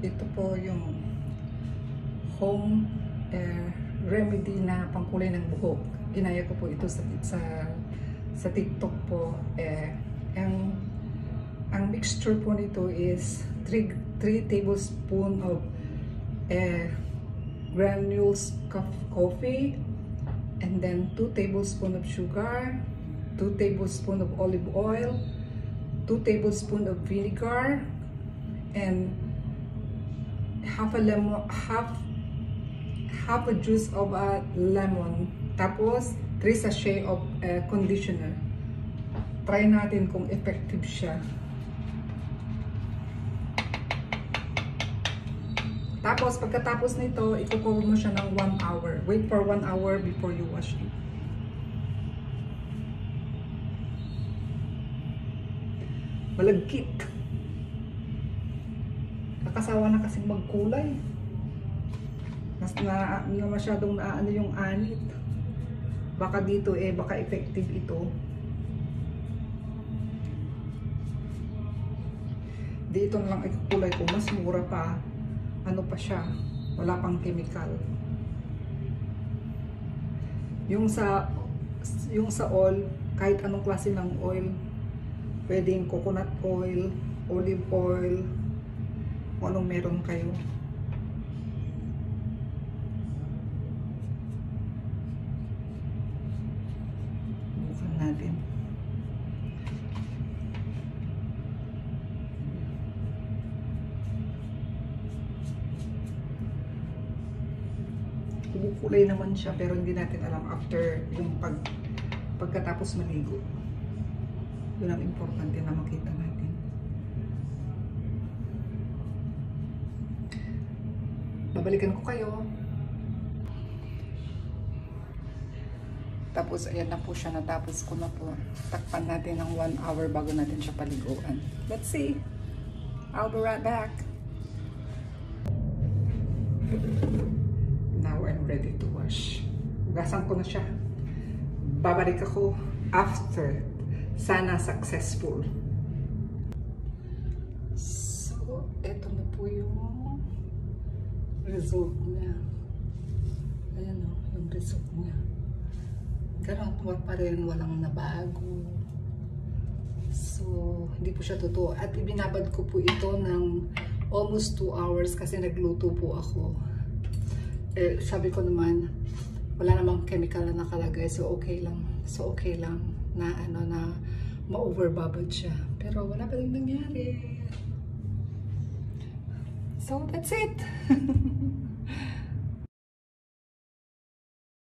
Ito po yung home remedy na pangkulay ng buhok. Ginaya ko po ito sa TikTok po. Ang mixture po nito is 3 tablespoons of granules coffee, and then 2 tablespoons of sugar, 2 tablespoons of olive oil, 2 tablespoons of vinegar, and half a juice of a lemon. Tapos 3 sachet of conditioner. Try natin kung effective siya. Tapos pagkatapos nito, i-cover mo siya ng 1 hour. Wait for 1 hour before you wash it. Malagkit. Nakasawa na kasing magkulay. Na masyadong naano yung anit. Baka dito baka effective ito. Dito na lang ikukulay ko, mas mura pa. Ano pa siya? Wala pang chemical. Yung sa oil, kahit anong klase ng oil, pwedeng coconut oil, olive oil, kung anong meron kayo. Bukan natin. Kumukulay naman siya, pero hindi natin alam after yung pagkatapos maligo. Yun ang importante na makita natin. Babalikan ko kayo. Tapos ayan na po siya, natapos ko na po. Takpan natin ng 1 hour bago natin siya paliguan. Let's see. I'll be right back. Now I'm ready to wash. Hugasan ko na siya. Babalik ako after. Sana successful. So, eto na po yung result niya. Ayan o, yung result niya. Ganon pa rin, walang nabago. So, hindi po siya totoo. At ibinabad ko po ito ng almost 2 hours kasi nagluto po ako. Sabi ko naman, wala namang chemical na nakalagay, so okay lang. So okay lang na ma-overbubbled siya. Pero wala pa rin nangyari. So that's it.